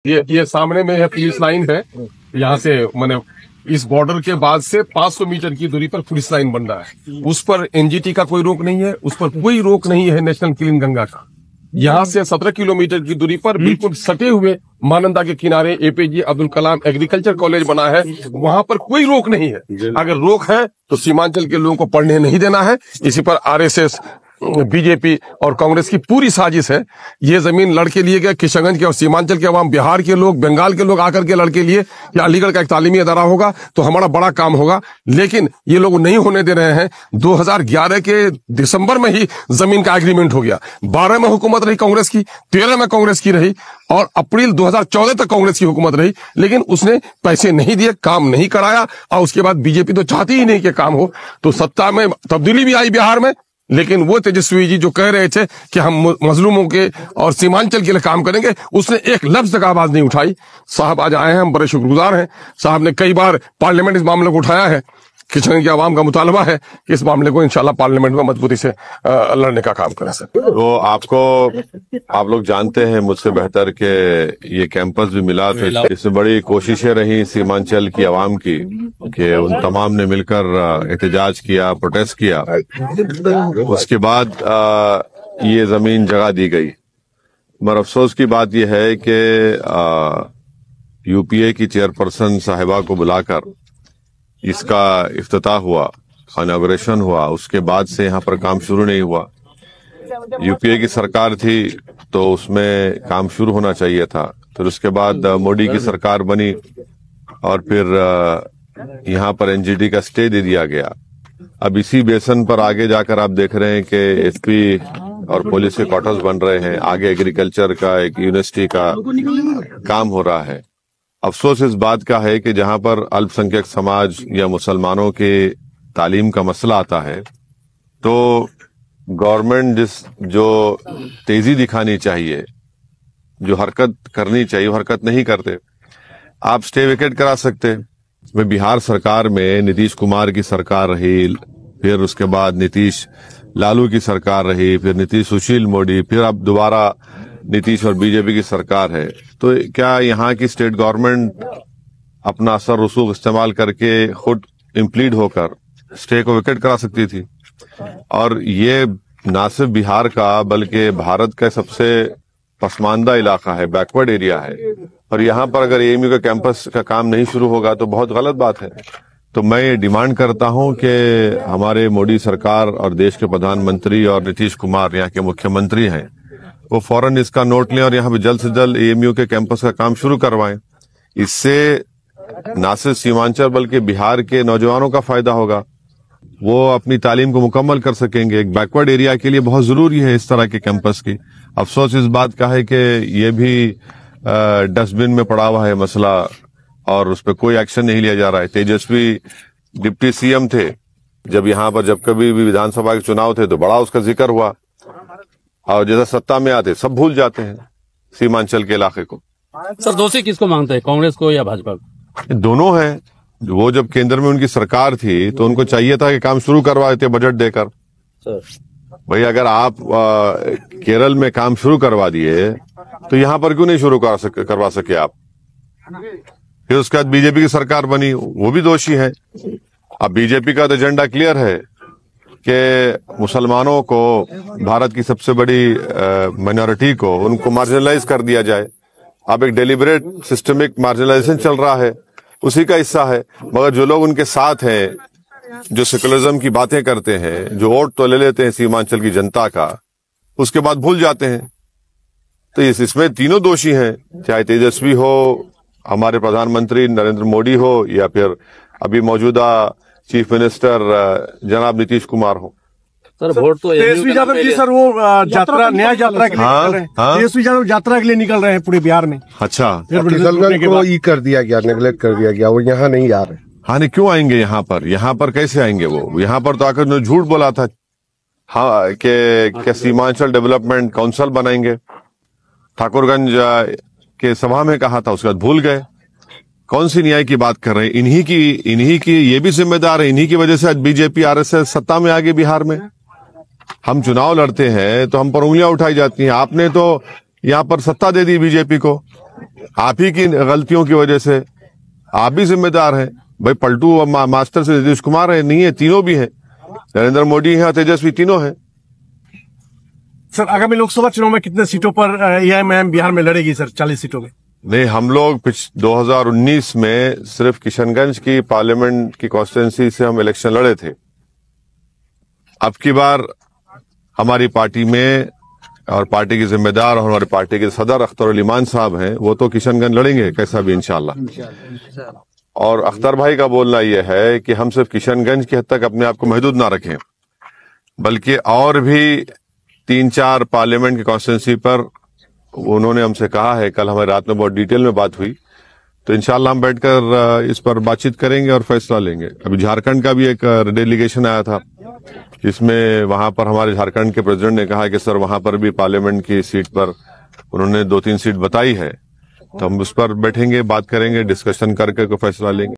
ये सामने में है पुलिस लाइन है। यहाँ से मैंने इस बॉर्डर के बाद से 500 मीटर की दूरी पर पुलिस लाइन बन रहा है। उस पर एनजीटी का कोई रोक नहीं है, उस पर कोई रोक नहीं है नेशनल क्लीन गंगा का। यहाँ से 17 किलोमीटर की दूरी पर बिल्कुल सटे हुए महानंदा के किनारे APJ Abdul Kalam agriculture college बना है, वहां पर कोई रोक नहीं है। अगर रोक है तो सीमांचल के लोगों को पढ़ने नहीं देना है। इसी पर आरएसएस, बीजेपी और कांग्रेस की पूरी साजिश है। ये जमीन लड़के लिए गए, किशनगंज के और सीमांचल के अवाम, बिहार के लोग, बंगाल के लोग आकर के लड़के लिए, या अलीगढ़ का एक तालीमी अदारा होगा तो हमारा बड़ा काम होगा। लेकिन ये लोग नहीं होने दे रहे हैं। 2011 के दिसंबर में ही जमीन का एग्रीमेंट हो गया। 12 में हुकूमत रही कांग्रेस की, 13 में कांग्रेस की रही और अप्रैल 2014 तक कांग्रेस की हुकूमत रही, लेकिन उसने पैसे नहीं दिए, काम नहीं कराया। और उसके बाद बीजेपी तो चाहती ही नहीं कि काम हो। तो सत्ता में तब्दीली भी आई बिहार में, लेकिन वो तेजस्वी जी जो कह रहे थे कि हम मजलूमों के और सीमांचल के लिए काम करेंगे, उसने एक लफ्ज तक आवाज नहीं उठाई। साहब आज आए हैं, हम बड़े शुक्रगुजार हैं। साहब ने कई बार पार्लियामेंट इस मामले को उठाया है। किशनगंज के आवाम का मुतालबा है कि इस मामले को इंशाल्लाह पार्लियामेंट में मजबूती से लड़ने का काम करें। सर, तो आप लोग जानते हैं मुझसे बेहतर कि ये कैंपस भी मिला, तो इसमें बड़ी कोशिशें रही सीमांचल की आवाम की कि उन तमाम ने मिलकर एहतजाज किया, प्रोटेस्ट किया। उसके बाद ये जमीन जगह दी गई। मगर अफसोस की बात यह है कि यूपीए की चेयरपर्सन साहिबा को बुलाकर इसका इफ्तिताह हुआ, इनॉग्रेशन हुआ, उसके बाद से यहाँ पर काम शुरू नहीं हुआ। यूपीए की सरकार थी तो उसमें काम शुरू होना चाहिए था। फिर उसके बाद मोदी की सरकार बनी और फिर यहाँ पर एनजीटी का स्टे दे दिया गया। अब इसी बेसन पर आगे जाकर आप देख रहे हैं कि एसपी और पुलिस के क्वार्टर्स बन रहे हैं, आगे एग्रीकल्चर का एक यूनिवर्सिटी का काम हो रहा है। अफसोस इस बात का है कि जहां पर अल्पसंख्यक समाज या मुसलमानों के तालीम का मसला आता है तो गवर्नमेंट जो तेजी दिखानी चाहिए, जो हरकत करनी चाहिए, वो हरकत नहीं करते। आप स्टे वेकेट करा सकते। मैं बिहार सरकार में नीतीश कुमार की सरकार रही, फिर उसके बाद नीतीश लालू की सरकार रही, फिर नीतीश सुशील मोदी, फिर अब दोबारा नीतीश और बीजेपी की सरकार है। तो क्या यहाँ की स्टेट गवर्नमेंट अपना असर रसूख इस्तेमाल करके खुद इम्प्लीड होकर स्टे को विकेट करा सकती थी? और ये ना सिर्फ बिहार का बल्कि भारत का सबसे पसमानदा इलाका है, बैकवर्ड एरिया है। और यहाँ पर अगर एएमयू का कैंपस का काम नहीं शुरू होगा तो बहुत गलत बात है। तो मैं ये डिमांड करता हूं कि हमारे मोदी सरकार और देश के प्रधानमंत्री और नीतीश कुमार यहाँ के मुख्यमंत्री हैं, वो फौरन इसका नोट लें और यहाँ पे जल्द से जल्द एएमयू के कैंपस का काम शुरू करवाएं। इससे न सिर्फ सीमांचल बल्कि बिहार के नौजवानों का फायदा होगा, वो अपनी तालीम को मुकम्मल कर सकेंगे। एक बैकवर्ड एरिया के लिए बहुत जरूरी है इस तरह के कैंपस की। अफसोस इस बात का है कि ये भी डस्टबिन में पड़ा हुआ है मसला और उस पर कोई एक्शन नहीं लिया जा रहा है। तेजस्वी डिप्टी सीएम थे, जब कभी भी विधानसभा के चुनाव थे तो बड़ा उसका जिक्र हुआ, और जैसा सत्ता में आते सब भूल जाते हैं सीमांचल के इलाके को। सर, दोषी किसको मानते हैं, कांग्रेस को या भाजपा को? दोनों हैं। वो जब केंद्र में उनकी सरकार थी तो उनको चाहिए था कि काम शुरू करवा देते बजट देकर। भाई अगर आप केरल में काम शुरू करवा दिए तो यहाँ पर क्यों नहीं शुरू करवा सके आप? फिर उसके बाद बीजेपी की सरकार बनी, वो भी दोषी है। अब बीजेपी का तो एजेंडा क्लियर है कि मुसलमानों को, भारत की सबसे बड़ी माइनॉरिटी को, उनको मार्जिनलाइज कर दिया जाए। अब एक डेलिबरेट सिस्टमिक मार्जिनलाइजेशन चल रहा है, उसी का हिस्सा है। मगर जो लोग उनके साथ हैं, जो सेकुलरिज्म की बातें करते हैं, जो वोट तो ले लेते हैं सीमांचल की जनता का, उसके बाद भूल जाते हैं। तो इसमें तीनों दोषी हैं, चाहे तेजस्वी हो, हमारे प्रधानमंत्री नरेंद्र मोदी हो, या फिर अभी मौजूदा चीफ मिनिस्टर जनाब नीतीश कुमार हो। सर, वोट तो तेजस्वी यादव जी सर वो नया यात्रा के लिए निकल रहे हैं। तेजस्वी यादव यात्रा के लिए निकल रहे हैं पूरे बिहार में। अच्छा, किशनगंज को ई कर दिया गया, नेगलेक्ट कर दिया गया, वो यहाँ नहीं आ रहे। हाँ, नहीं क्यों आएंगे यहाँ पर? यहाँ पर कैसे आएंगे वो? यहाँ पर तो आकर उन्होंने झूठ बोला था हाँ कि सीमांचल डेवलपमेंट काउंसिल बनाएंगे। ठाकुरगंज के सभा में कहा था, उसके बाद भूल गए। कौन सी न्याय की बात कर रहे हैं? इन्हीं की ये भी जिम्मेदार है। इन्हीं की वजह से आज बीजेपी आरएसएस सत्ता में आ गई बिहार में। हम चुनाव लड़ते हैं तो हम पर उंगलियां उठाई जाती हैं। आपने तो यहाँ पर सत्ता दे दी बीजेपी को, आप ही की गलतियों की वजह से आप भी जिम्मेदार हैं। भाई पलटू मास्टर से नीतीश कुमार है, नहीं है, तीनों भी हैं, नरेंद्र मोदी है, तेजस्वी, तीनों हैं। सर आगामी लोकसभा चुनाव में कितने सीटों पर एआईएमआईएम बिहार में लड़ेगी सर? 40 सीटों में? नहीं, हम लोग 2019 में सिर्फ किशनगंज की पार्लियामेंट की कॉन्स्टिट्यूंसी से हम इलेक्शन लड़े थे। अब की बार हमारी पार्टी में और पार्टी के जिम्मेदार और हमारी पार्टी के सदर अख्तर अली ईमान साहब हैं, वो तो किशनगंज लड़ेंगे कैसा भी इंशाल्लाह। और अख्तर भाई का बोलना यह है कि हम सिर्फ किशनगंज की हद तक अपने आप को महदूद ना रखें, बल्कि और भी 3-4 पार्लियामेंट की कॉन्स्टिट्यूंसी पर उन्होंने हमसे कहा है। कल हमारी रात में बहुत डिटेल में बात हुई, तो इंशाल्लाह हम बैठकर इस पर बातचीत करेंगे और फैसला लेंगे। अभी झारखंड का भी एक डेलीगेशन आया था, इसमें वहां पर हमारे झारखंड के प्रेसिडेंट ने कहा कि सर वहां पर भी पार्लियामेंट की सीट पर उन्होंने 2-3 सीट बताई है, तो हम उस पर बैठेंगे, बात करेंगे, डिस्कशन करके कोई फैसला लेंगे।